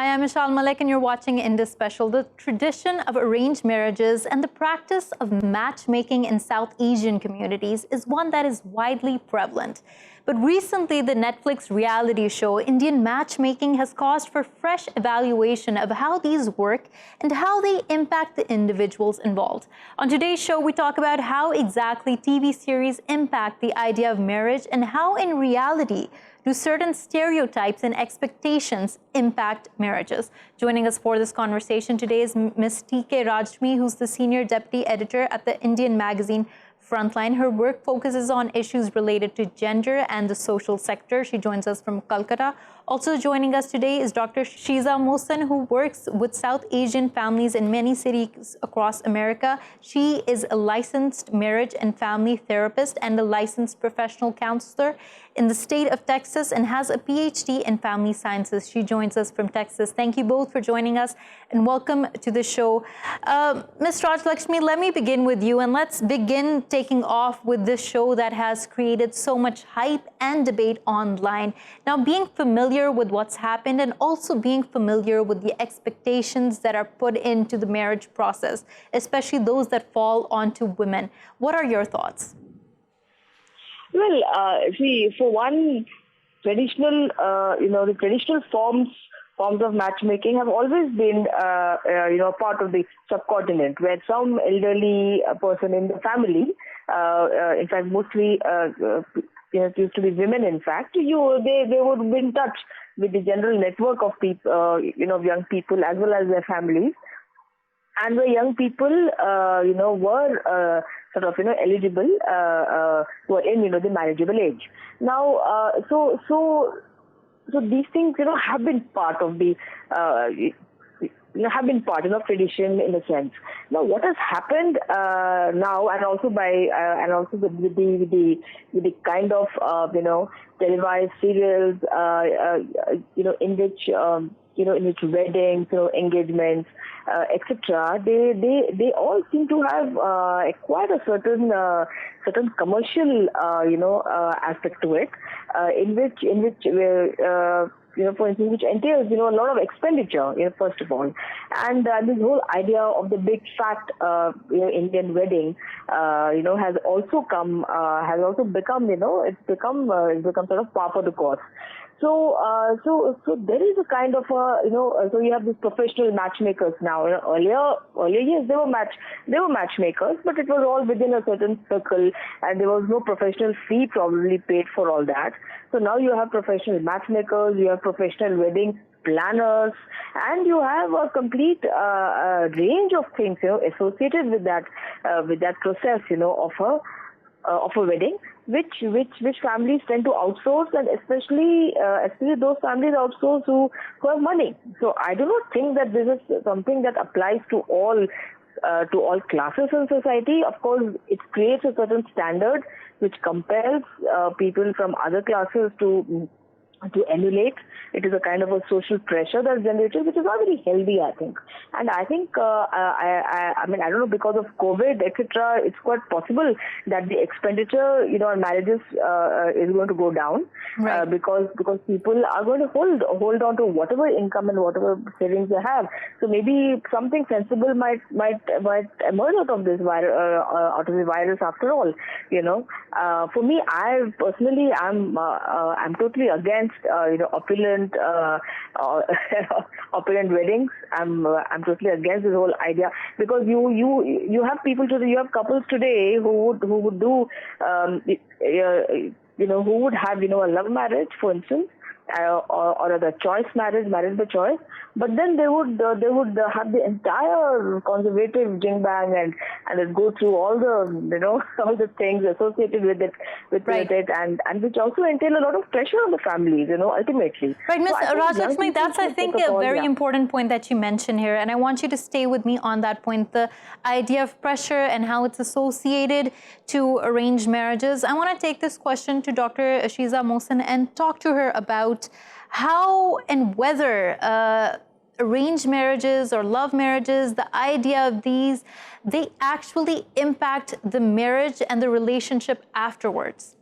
I'm Meshal Malik and you're watching Indus Special. The tradition of arranged marriages and the practice of matchmaking in South Asian communities is one that is widely prevalent. But recently, the Netflix reality show Indian Matchmaking has caused for fresh evaluation of how these work and how they impact the individuals involved. On today's show, we talk about how exactly TV series impact the idea of marriage and how in reality do certain stereotypes and expectations impact marriages. Joining us for this conversation today is Ms. T.K. Rajalakshmi, who's the senior deputy editor at the Indian magazine Frontline. Her work focuses on issues related to gender and the social sector. She joins us from Calcutta. Also joining us today is Dr. Sheeza, Mohsin, who works with South Asian families in many cities across America. She is a licensed marriage and family therapist and a licensed professional counselor in the state of Texas and has a PhD in family sciences. She joins us from Texas. Thank you both for joining us and welcome to the show. Ms. Rajalakshmi, let me begin with you and let's begin taking off with this show that has created so much hype and debate online. Now, being familiar with what's happened and also being familiar with the expectations that are put into the marriage process, especially those that fall onto women. What are your thoughts? Well, see, for one, the traditional forms of matchmaking have always been, part of the subcontinent, where some elderly person in the family, in fact, mostly it used to be women, in fact, they would be in touch with the general network of people, young people as well as their families. And the young people, were eligible, were in, the marriageable age. Now, so these things, have been part of the, tradition in a sense. Now, what has happened now, and also with the kind of televised serials, in which weddings, engagements, etc. They all seem to have acquired a certain commercial aspect to it, in which for instance, which entails, a lot of expenditure, first of all. And this whole idea of the big fat, Indian wedding, has also become, it's become sort of par for the course. So there is a kind of so you have these professional matchmakers now. Earlier years they were matchmakers, but it was all within a certain circle, and there was no professional fee probably paid for all that. So now you have professional matchmakers, you have professional wedding planners, and you have a complete range of things associated with that process of a wedding, which families tend to outsource, and especially those families outsource who have money. So I do not think that this is something that applies to all classes in society. Of course, it creates a certain standard which compels people from other classes to emulate. It is a kind of a social pressure that's generated, which is not very healthy, I think. And I think, I don't know, because of COVID, etc., it's quite possible that the expenditure, on marriages is going to go down, right. Because people are going to hold on to whatever income and whatever savings they have. So maybe something sensible might emerge out of this virus after all. For me, I personally, I'm totally against opulent weddings. I'm totally against this whole idea, because you have people today, you have couples today who would do who would have a love marriage, for instance, or the choice marriage by choice, but then they would have the entire conservative jing bang and it go through all the all the things associated with it and which also entail a lot of pressure on the families ultimately. Right, Ms. Rajalakshmi, that's I think a very important point that you mentioned here, and I want you to stay with me on that point, the idea of pressure and how it's associated to arranged marriages. I want to take this question to Dr. Sheeza Mohsin and talk to her about how and whether arranged marriages or love marriages, the idea of these, they actually impact the marriage and the relationship afterwards.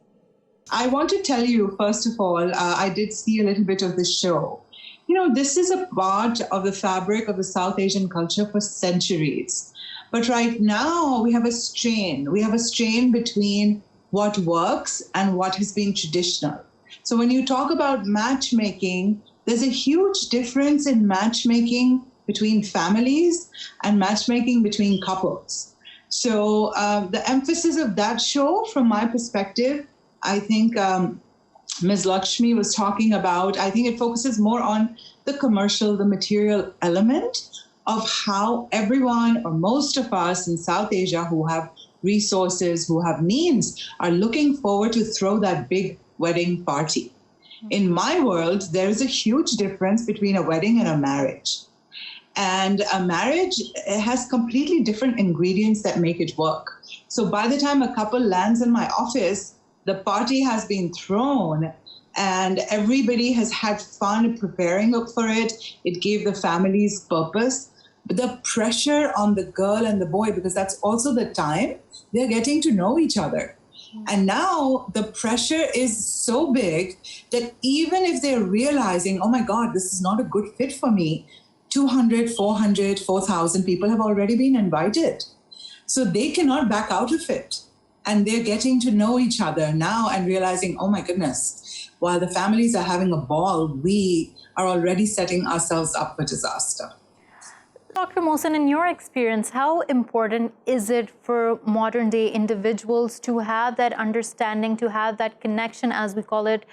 I want to tell you, first of all, I did see a little bit of the show. this is a part of the fabric of the South Asian culture for centuries. But right now we have a strain. We have a strain between what works and what has been traditional. So when you talk about matchmaking, there's a huge difference in matchmaking between families and matchmaking between couples. So the emphasis of that show, from my perspective, I think Ms. Lakshmi was talking about, I think it focuses more on the commercial, the material element of how everyone or most of us in South Asia who have resources, who have means, are looking forward to throw that big wedding party. In my world, there is a huge difference between a wedding and a marriage. And a marriage has completely different ingredients that make it work. So by the time a couple lands in my office, the party has been thrown and everybody has had fun preparing for it. It gave the families purpose. But the pressure on the girl and the boy, because that's also the time they're getting to know each other. And now the pressure is so big that even if they're realizing, oh my God, this is not a good fit for me, 200, 400, 4,000 people have already been invited. So they cannot back out of it. And they're getting to know each other now and realizing, oh my goodness, while the families are having a ball, we are already setting ourselves up for disaster. Dr. Mohsin, in your experience, how important is it for modern day individuals to have that understanding, to have that connection, as we call it,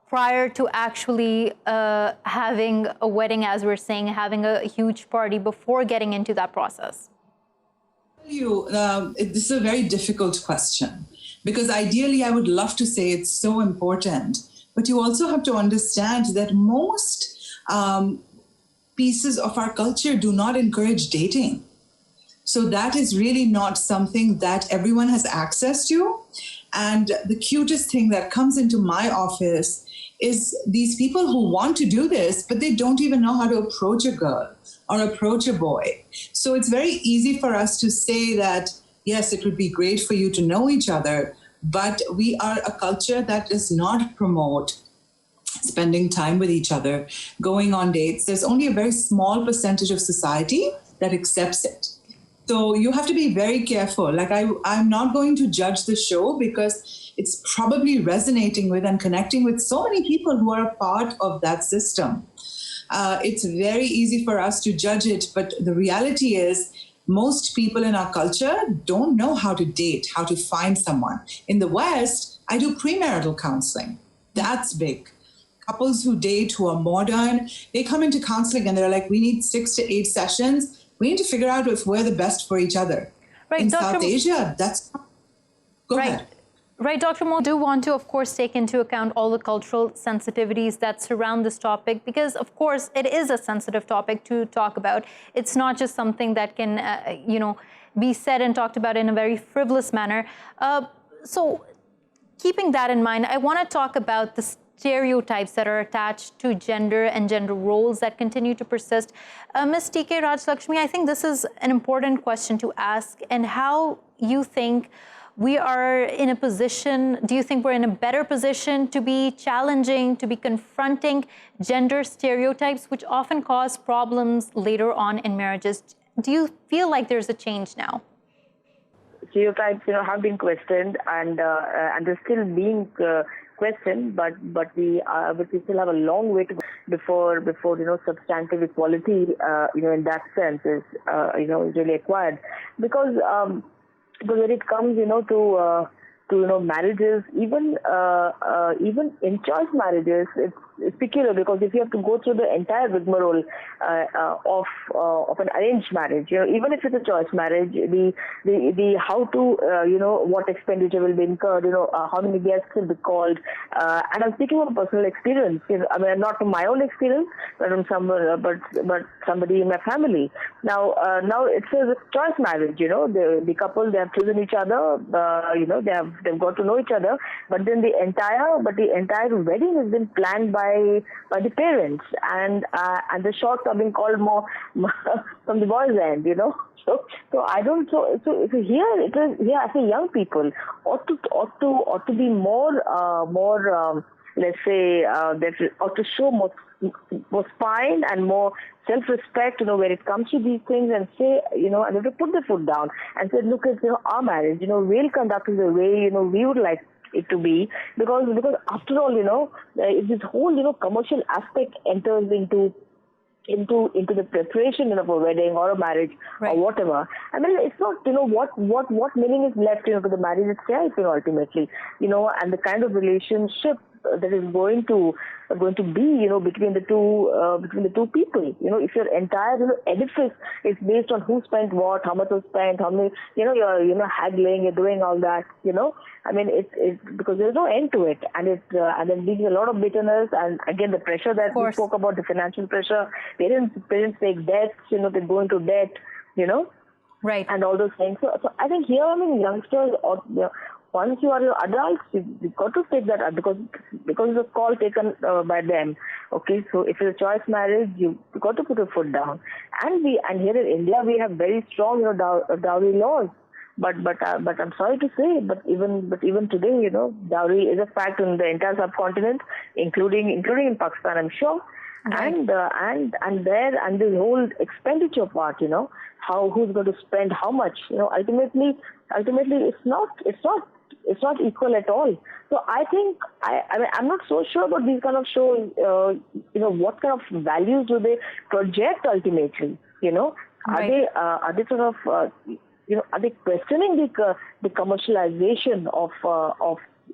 prior to actually having a wedding, as we're saying, having a huge party before getting into that process? This is a very difficult question because ideally I would love to say it's so important, but you also have to understand that most pieces of our culture do not encourage dating. So that is really not something that everyone has access to. And the cutest thing that comes into my office is these people who want to do this, but they don't even know how to approach a girl or approach a boy. So it's very easy for us to say that, yes, it would be great for you to know each other, but we are a culture that does not promote spending time with each other, going on dates. There's only a very small percentage of society that accepts it. So you have to be very careful. Like I'm not going to judge the show because it's probably resonating with and connecting with so many people who are a part of that system. It's very easy for us to judge it, but the reality is most people in our culture don't know how to date, how to find someone. In the West, I do premarital counseling. That's big. Couples who date, who are modern, they come into counseling and they're like, we need 6 to 8 sessions. We need to figure out if we're the best for each other. Right, in South Asia, that's... Go ahead. Right, Dr. Mo, I do want to, of course, take into account all the cultural sensitivities that surround this topic because, of course, it is a sensitive topic to talk about. It's not just something that can, be said and talked about in a very frivolous manner. So keeping that in mind, I want to talk about the stereotypes that are attached to gender and gender roles that continue to persist. Ms. T.K. Rajalakshmi, I think this is an important question to ask, and how you think we are in a position, do you think we're in a better position to be challenging, to be confronting gender stereotypes, which often cause problems later on in marriages? Do you feel like there's a change now? Stereotypes, have been questioned and they're still being questioned, but we still have a long way to go before substantive equality, in that sense is really acquired, because when it comes, to marriages, even in choice marriages, it's peculiar because if you have to go through the entire rigmarole of an arranged marriage, even if it's a choice marriage, the how to what expenditure will be incurred, how many guests will be called, and I'm speaking of personal experience. I mean, not from my own experience, but from somebody in my family. Now it's a choice marriage. The couple, they have chosen each other. They've got to know each other, but then the entire wedding has been planned by the parents, and the shots are being called more from the boys' end, So I don't. So here it is. Here, I think young people ought to be more let's say, or to show more spine and more self-respect, when it comes to these things, and say, and they have to put their foot down and say, look, it's, our marriage, we'll conduct it the way, we would like it to be, because after all, if this whole, commercial aspect enters into the preparation of a wedding or a marriage, right, or whatever. I mean, it's not, what meaning is left, to the marriage itself, ultimately, and the kind of relationship that is going to be, between the two people. If your entire edifice is based on who spent what, how much was spent, how many, you're haggling, you're doing all that, I mean, it's because there's no end to it, and and then leaves a lot of bitterness, and again the pressure that we spoke about, the financial pressure. Parents take debts, they go into debt, right, and all those things. So I think here, I mean, youngsters, or once you are adults, you've got to take that up, because it's a call taken by them. Okay, so if it's a choice marriage, you've got to put your foot down. And here in India, we have very strong, dowry laws. But I'm sorry to say, but even today, dowry is a fact in the entire subcontinent, including in Pakistan, I'm sure. Right. And the whole expenditure part, who's going to spend how much, ultimately it's not equal at all. So I think I'm not so sure about these kind of shows. What kind of values do they project ultimately? Right. Are they sort of are they questioning the commercialization of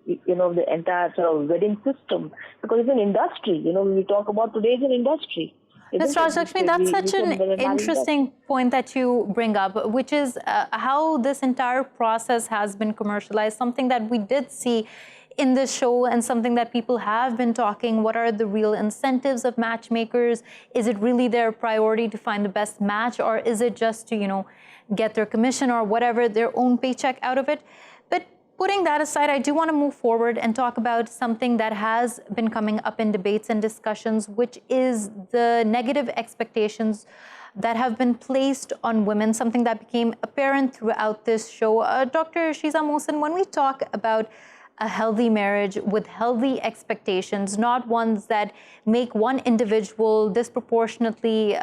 the entire sort of wedding system? Because it's an industry. We talk about today is an industry. Ms. Rajalakshmi, that's such an interesting point that you bring up, which is how this entire process has been commercialized, something that we did see in this show and something that people have been talking. What are the real incentives of matchmakers? Is it really their priority to find the best match, or is it just to, get their commission or whatever, their own paycheck out of it? But putting that aside, I do want to move forward and talk about something that has been coming up in debates and discussions, which is the negative expectations that have been placed on women, something that became apparent throughout this show. Dr. Sheeza, Mohsin, when we talk about a healthy marriage with healthy expectations, not ones that make one individual disproportionately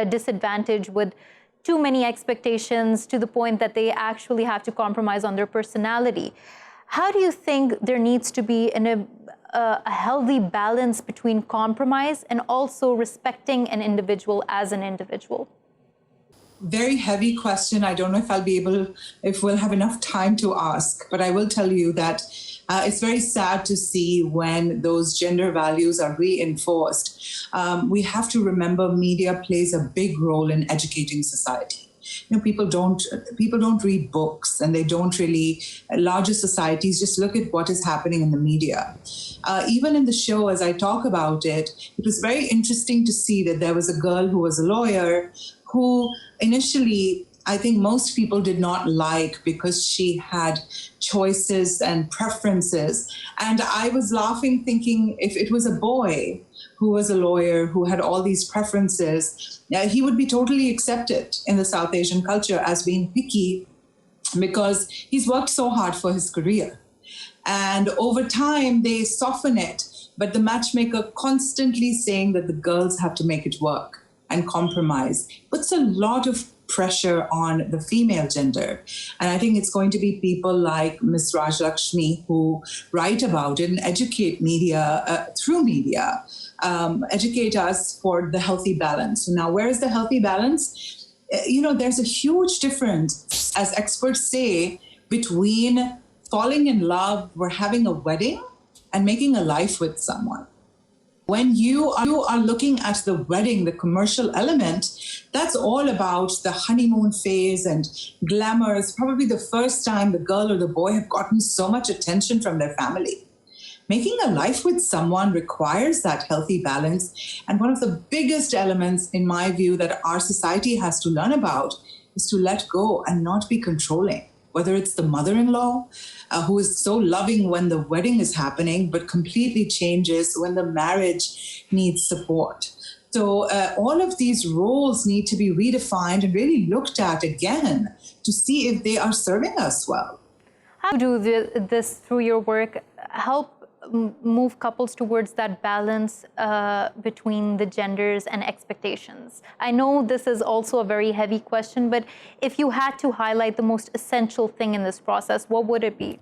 disadvantaged with too many expectations to the point that they actually have to compromise on their personality. How do you think there needs to be a healthy balance between compromise and also respecting an individual as an individual? Very heavy question. I don't know if we'll have enough time to ask, but I will tell you that it's very sad to see when those gender values are reinforced. We have to remember media plays a big role in educating society. People don't read books, and they don't really, larger societies just look at what is happening in the media. Even in the show, as I talk about it, it was very interesting to see that there was a girl who was a lawyer who initially, I think most people did not like, because she had choices and preferences. And I was laughing, thinking if it was a boy who was a lawyer, who had all these preferences, he would be totally accepted in the South Asian culture as being picky, because he's worked so hard for his career. And over time, they soften it. But the matchmaker constantly saying that the girls have to make it work and compromise puts a lot of pressure on the female gender. And I think it's going to be people like Ms. Rajalakshmi who write about it and educate media through media, educate us for the healthy balance. Now, where is the healthy balance? There's a huge difference, as experts say, between falling in love or having a wedding and making a life with someone. When you are looking at the wedding, the commercial element, that's all about the honeymoon phase and glamour. It's probably the first time the girl or the boy have gotten so much attention from their family. Making a life with someone requires that healthy balance. And one of the biggest elements, in my view, that our society has to learn about is to let go and not be controlling. Whether it's the mother-in-law who is so loving when the wedding is happening, but completely changes when the marriage needs support. So all of these roles need to be redefined and really looked at again to see if they are serving us well. How do you do this through your work? Help move couples towards that balance between the genders and expectations? I know this is also a very heavy question, but if you had to highlight the most essential thing in this process, what would it be?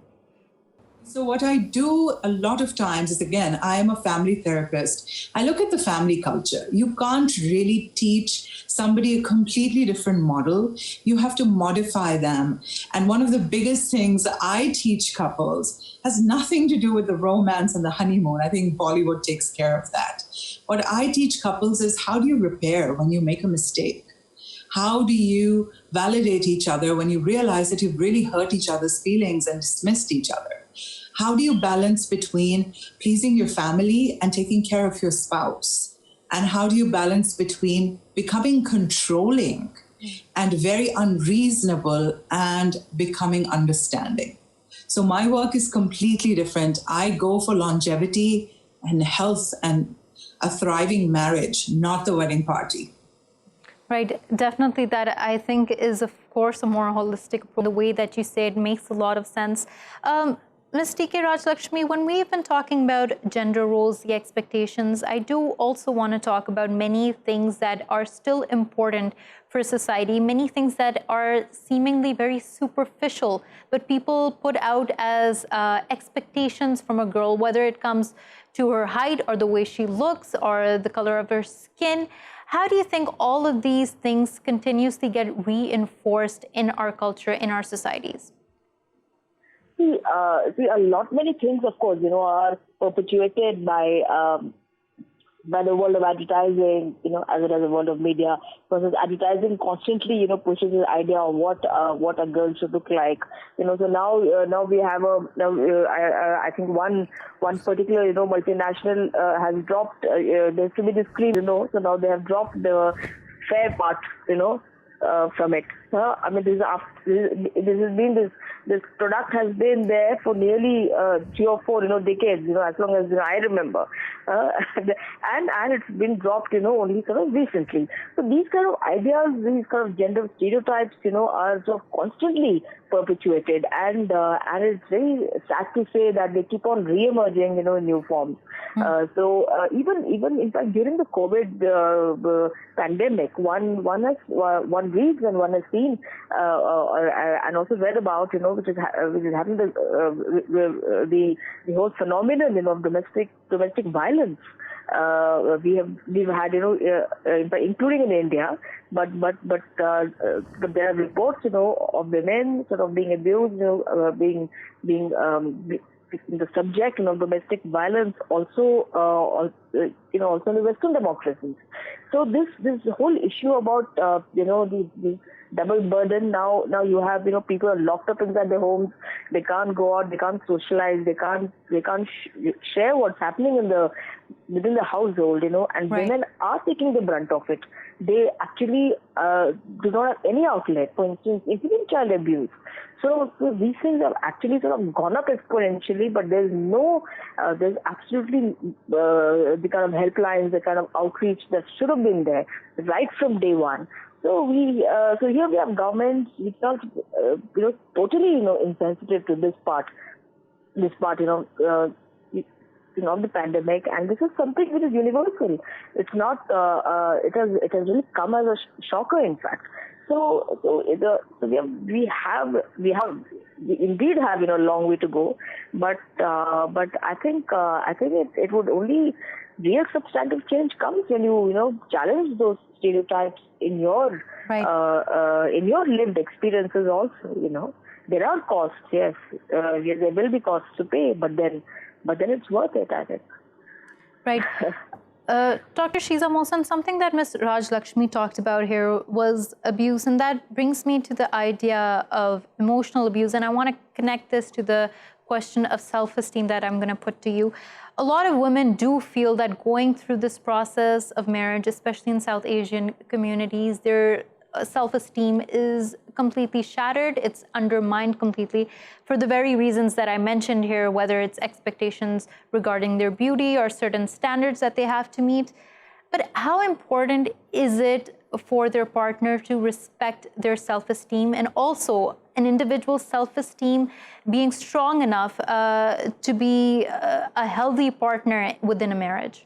So what I do a lot of times is, again, I am a family therapist. I look at the family culture. You can't really teach somebody a completely different model. You have to modify them. And one of the biggest things I teach couples has nothing to do with the romance and the honeymoon. I think Bollywood takes care of that. What I teach couples is, how do you repair when you make a mistake? How do you validate each other when you realize that you've really hurt each other's feelings and dismissed each other? How do you balance between pleasing your family and taking care of your spouse? And how do you balance between becoming controlling and very unreasonable and becoming understanding? So my work is completely different. I go for longevity and health and a thriving marriage, not the wedding party. Right, definitely that I think is, of course, a more holistic approach. The way that you say it makes a lot of sense. Ms. T.K. Rajalakshmi, when we've been talking about gender roles, the expectations, I do also want to talk about many things that are still important for society, many things that are seemingly very superficial, but people put out as expectations from a girl, whether it comes to her height or the way she looks or the color of her skin. How do you think all of these things continuously get reinforced in our culture, in our societies? See, many things, of course, are perpetuated by the world of advertising, as well as the world of media. Because advertising constantly, pushes the idea of what a girl should look like. So now we have I think one particular, multinational has dropped. There used to be this cream, so now they have dropped the fair part, from it. I mean, this has been this product has been there for nearly 3 or 4 decades, as long as I remember, and it's been dropped only sort of recently. So these kind of ideas, these kind of gender stereotypes, are sort of constantly perpetuated, and it's very sad to say that they keep on re-emerging, in new forms. So even in fact during the COVID pandemic, one reads and one has seen and also read about, which is having the whole phenomenon of domestic violence. We've had including in India, but there are reports of women sort of being abused, being the subject of domestic violence also in the Western democracies. So this whole issue about the double burden, now you have people are locked up inside their homes, they can't go out, they can't socialize, they can't share what's happening within the household, and right. Women are taking the brunt of it. They actually do not have any outlet, for instance, including child abuse. So these things have actually sort of gone up exponentially, but there's absolutely the kind of helplines, the kind of outreach that should have been there right from day one. So here we have governments which are totally insensitive to this part of the pandemic, and this is something which is universal. It's not. It has really come as a shocker, in fact. So we indeed have a long way to go, but I think it would only real substantive change comes when you challenge those stereotypes in your right. In your lived experiences also. There are costs, yes, there will be costs to pay, but then it's worth it, I think. Right. Dr. Sheeza, Mohsin, something that Ms. Rajalakshmi talked about here was abuse, and that brings me to the idea of emotional abuse, and I want to connect this to the question of self-esteem that I'm going to put to you. A lot of women do feel that going through this process of marriage, especially in South Asian communities, their self-esteem is completely shattered. It's undermined completely for the very reasons that I mentioned here, whether it's expectations regarding their beauty or certain standards that they have to meet. But how important is it for their partner to respect their self-esteem and also an individual's self-esteem being strong enough to be a healthy partner within a marriage?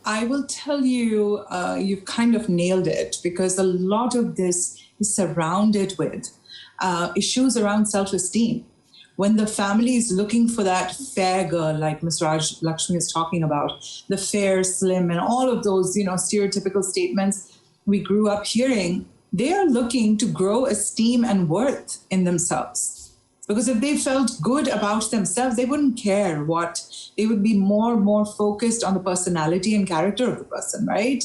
I will tell you, you've kind of nailed it, because a lot of this is surrounded with issues around self-esteem. When the family is looking for that fair girl, like Ms. Rajalakshmi is talking about, the fair, slim, and all of those, stereotypical statements we grew up hearing, they are looking to grow esteem and worth in themselves. Because if they felt good about themselves, they wouldn't care what. They would be more focused on the personality and character of the person, right?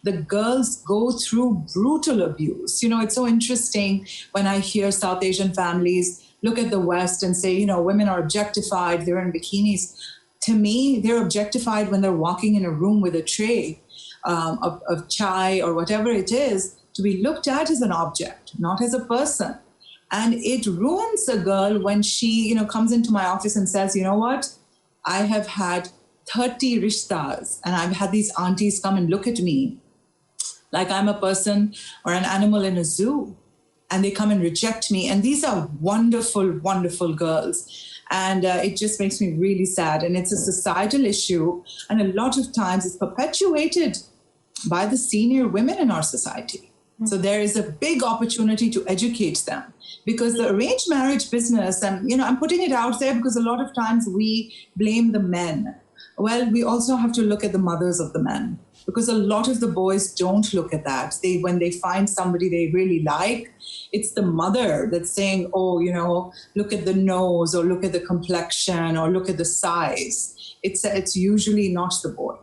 The girls go through brutal abuse. It's so interesting when I hear South Asian families look at the West and say, women are objectified, they're in bikinis. To me, they're objectified when they're walking in a room with a tray of chai or whatever it is, to be looked at as an object, not as a person. And it ruins a girl when she, comes into my office and says, you know what? I have had 30 rishtas, and I've had these aunties come and look at me like I'm a person or an animal in a zoo. And they come and reject me. And these are wonderful, wonderful girls. And it just makes me really sad. And it's a societal issue. And a lot of times it's perpetuated by the senior women in our society. So there is a big opportunity to educate them, because the arranged marriage business, and I'm putting it out there because a lot of times we blame the men. Well, we also have to look at the mothers of the men, because a lot of the boys don't look at that. When they find somebody they really like, it's the mother that's saying, oh, look at the nose, or look at the complexion, or look at the size. It's usually not the boy.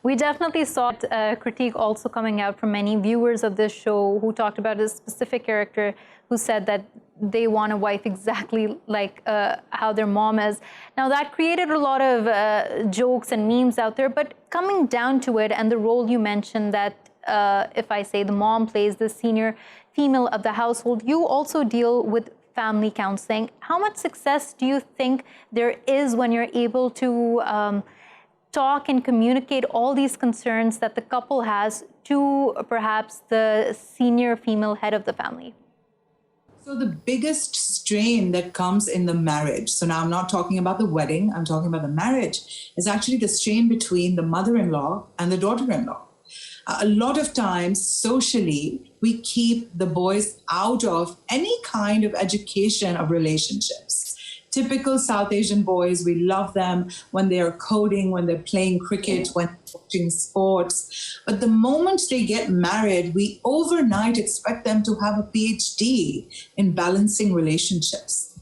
We definitely saw critique also coming out from many viewers of this show who talked about a specific character who said that they want a wife exactly like how their mom is. Now, that created a lot of jokes and memes out there, but coming down to it, and the role you mentioned that if I say the mom plays the senior female of the household, you also deal with family counseling. How much success do you think there is when you're able to talk and communicate all these concerns that the couple has to perhaps the senior female head of the family? So the biggest strain that comes in the marriage, so now I'm not talking about the wedding, I'm talking about the marriage, is actually the strain between the mother-in-law and the daughter-in-law. A lot of times, socially, we keep the boys out of any kind of education of relationships. Typical South Asian boys, we love them when they're coding, when they're playing cricket, when they're watching sports. But the moment they get married, we overnight expect them to have a PhD in balancing relationships.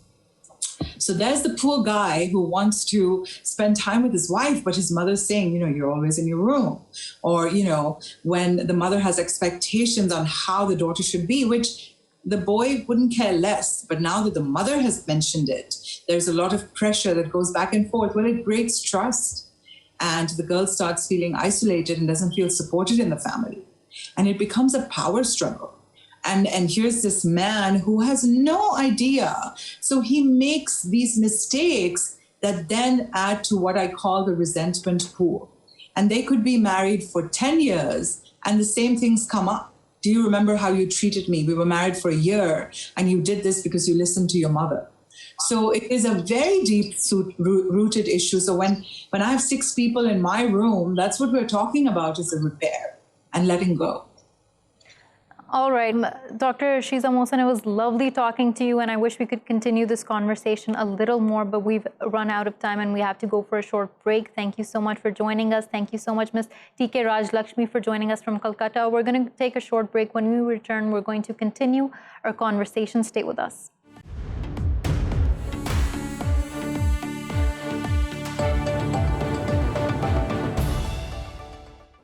So there's the poor guy who wants to spend time with his wife, but his mother's saying, you're always in your room. Or, when the mother has expectations on how the daughter should be, which the boy wouldn't care less. But now that the mother has mentioned it, there's a lot of pressure that goes back and forth. Well, it breaks trust. And the girl starts feeling isolated and doesn't feel supported in the family. And it becomes a power struggle. And here's this man who has no idea. So he makes these mistakes that then add to what I call the resentment pool. And they could be married for 10 years and the same things come up. Do you remember how you treated me? We were married for a year and you did this because you listened to your mother. So it is a very deep-rooted issue. So when I have 6 people in my room, that's what we're talking about, is a repair and letting go. All right, Dr. Sheeza, Mohsin, it was lovely talking to you, and I wish we could continue this conversation a little more, but we've run out of time and we have to go for a short break. Thank you so much for joining us. Thank you so much, Ms. T.K. Rajalakshmi, for joining us from Calcutta. We're going to take a short break. When we return, we're going to continue our conversation. Stay with us.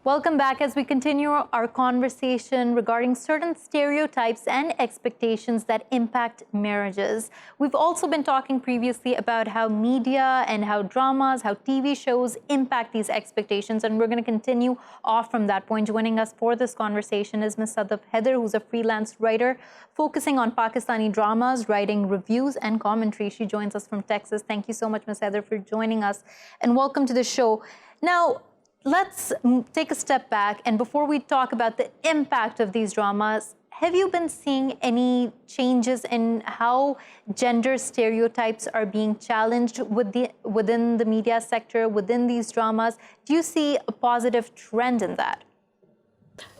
Welcome back as we continue our conversation regarding certain stereotypes and expectations that impact marriages. We've also been talking previously about how media and how dramas, how TV shows impact these expectations, and we're going to continue off from that point. Joining us for this conversation is Ms. Sadaf Haider, who's a freelance writer focusing on Pakistani dramas, writing reviews and commentary. She joins us from Texas. Thank you so much, Ms. Haider, for joining us, and welcome to the show. Now, let's take a step back, and before we talk about the impact of these dramas, have you been seeing any changes in how gender stereotypes are being challenged within the media sector, within these dramas? Do you see a positive trend in that?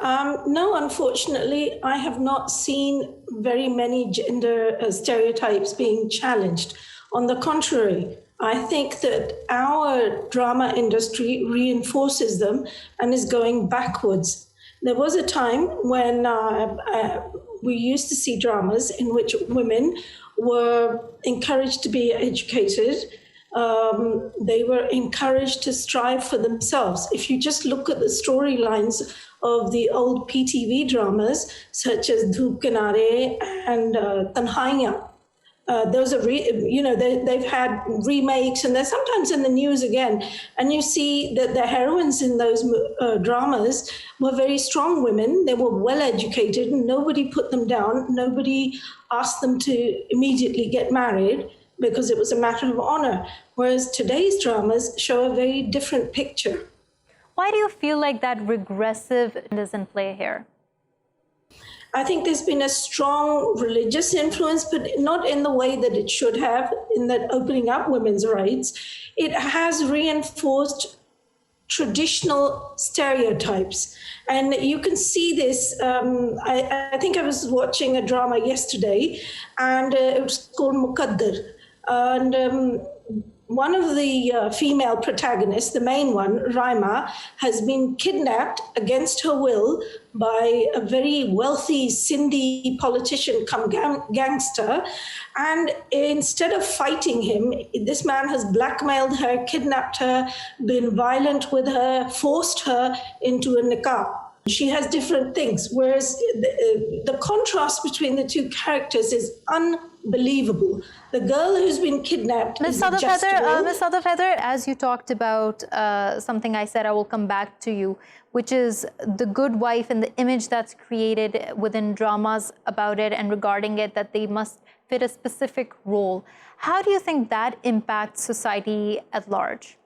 No, unfortunately, I have not seen very many gender stereotypes being challenged. On the contrary, I think that our drama industry reinforces them and is going backwards. There was a time when we used to see dramas in which women were encouraged to be educated. They were encouraged to strive for themselves. If you just look at the storylines of the old PTV dramas, such as Dhoop Kinare and Tanhaiyan, those are, they've had remakes, and they're sometimes in the news again. And you see that the heroines in those dramas were very strong women. They were well educated, and nobody put them down. Nobody asked them to immediately get married because it was a matter of honor. Whereas today's dramas show a very different picture. Why do you feel like that regressive is in play here? I think there's been a strong religious influence, but not in the way that it should have, in that opening up women's rights. It has reinforced traditional stereotypes. And you can see this. I think I was watching a drama yesterday, and it was called Muqaddar. And one of the female protagonists, the main one, Raima, has been kidnapped against her will by a very wealthy Sindhi politician come gangster. And instead of fighting him, this man has blackmailed her, kidnapped her, been violent with her, forced her into a niqab. She has different things, whereas the contrast between the two characters is unbelievable. The girl who's been kidnapped Ms. Sadaf Haider, as you talked about something I said, I will come back to you, which is the good wife and the image that's created within dramas about it and regarding it, that they must fit a specific role. How do you think that impacts society at large?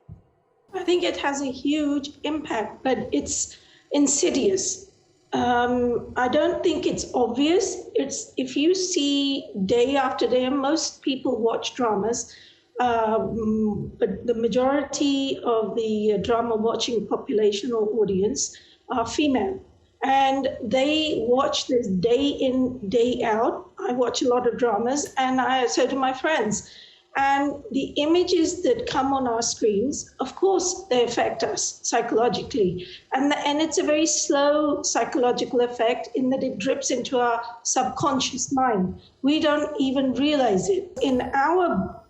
I think it has a huge impact, but it's insidious. I don't think it's obvious. It's if you see day after day, and most people watch dramas, but the majority of the drama watching population or audience are female. And they watch this day in, day out. I watch a lot of dramas, and so do my friends. And the images that come on our screens, of course, they affect us psychologically. And it's a very slow psychological effect in that it drips into our subconscious mind. We don't even realize it. In our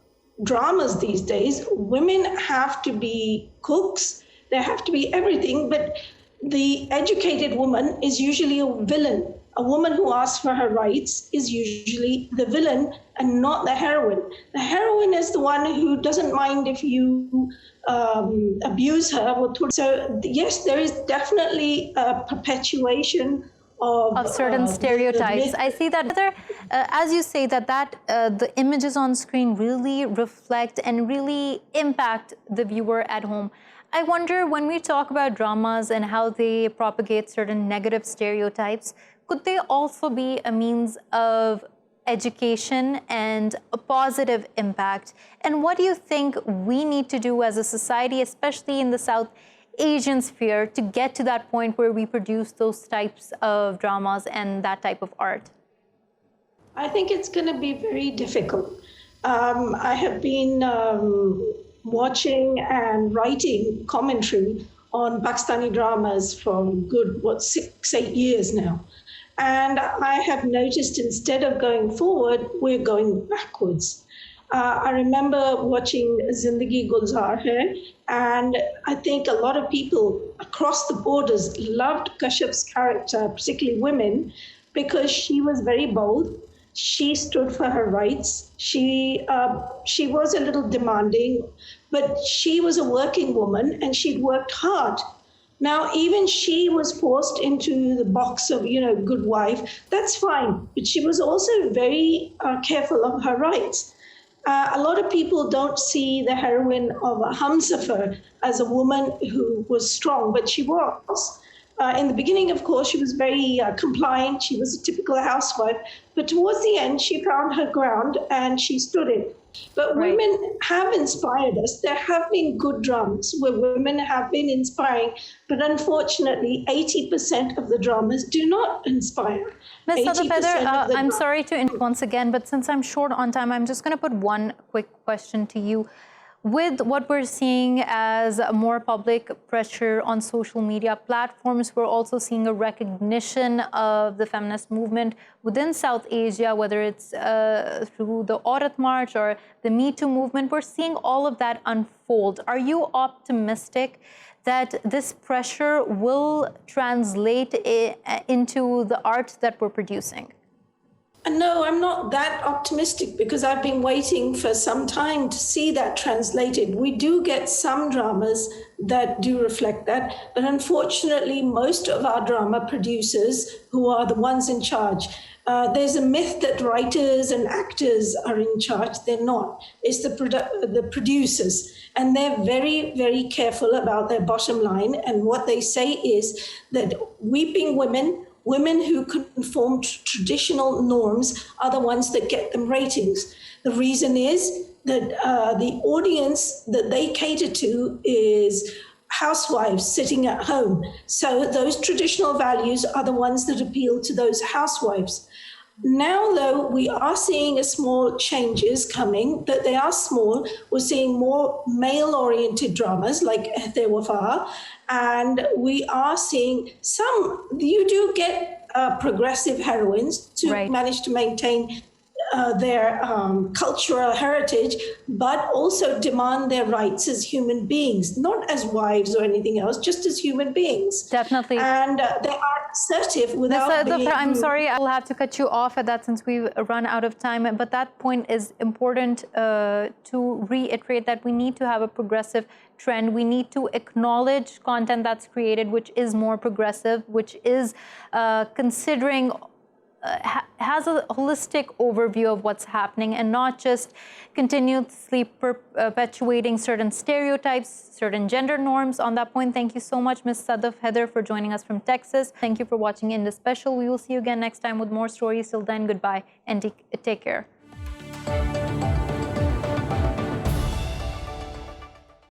dramas these days, women have to be cooks, they have to be everything, but the educated woman is usually a villain. A woman who asks for her rights is usually the villain and not the heroine. The heroine is the one who doesn't mind if you abuse her. So yes, there is definitely a perpetuation of certain stereotypes. I see that, as you say, that the images on screen really reflect and really impact the viewer at home. I wonder, when we talk about dramas and how they propagate certain negative stereotypes, could they also be a means of education and a positive impact? And what do you think we need to do as a society, especially in the South Asian sphere, to get to that point where we produce those types of dramas and that type of art? I think it's going to be very difficult. I have been watching and writing commentary on Pakistani dramas for good, 6-8 years now. And I have noticed, instead of going forward, we're going backwards. I remember watching Zindagi Gulzar Hai, and I think a lot of people across the borders loved Kashyap's character, particularly women, because she was very bold. She stood for her rights. She was a little demanding, but she was a working woman and she'd worked hard. Now, even she was forced into the box of, good wife. That's fine. But she was also very careful of her rights. A lot of people don't see the heroine of Hamsafar as a woman who was strong, but she was. In the beginning, of course, she was very compliant. She was a typical housewife. But towards the end, she found her ground and she stood it. But women have inspired us. There have been good dramas where women have been inspiring, but unfortunately, 80% of the dramas do not inspire. Ms. Sadaf, Haider, I'm sorry to interrupt once again, but since I'm short on time, I'm just going to put one quick question to you. With what we're seeing as more public pressure on social media platforms, we're also seeing a recognition of the feminist movement within South Asia, whether it's through the Aurat March or the Me Too movement. We're seeing all of that unfold. Are you optimistic that this pressure will translate into the art that we're producing? No, I'm not that optimistic because I've been waiting for some time to see that translated. We do get some dramas that do reflect that, but unfortunately, most of our drama producers, who are the ones in charge, there's a myth that writers and actors are in charge. They're not. It's the producers, and they're very, very careful about their bottom line. And what they say is that weeping women who conform to traditional norms are the ones that get them ratings. The reason is that the audience that they cater to is housewives sitting at home. So those traditional values are the ones that appeal to those housewives. Now, though, we are seeing a small changes coming, but they are small. We're seeing more male-oriented dramas like Haider Wafa, and we are seeing some, you do get progressive heroines to manage to maintain their cultural heritage, but also demand their rights as human beings, not as wives or anything else, just as human beings. Definitely. And they are assertive without being... I'm sorry, I'll have to cut you off at that since we've run out of time, but that point is important to reiterate that we need to have a progressive trend. We need to acknowledge content that's created, which is more progressive, which is considering has a holistic overview of what's happening and not just continuously perpetuating certain stereotypes, certain gender norms. On that point, thank you so much, Ms. Sadaf Haider, for joining us from Texas. Thank you for watching Indus Special. We will see you again next time with more stories. Till then, goodbye and take care.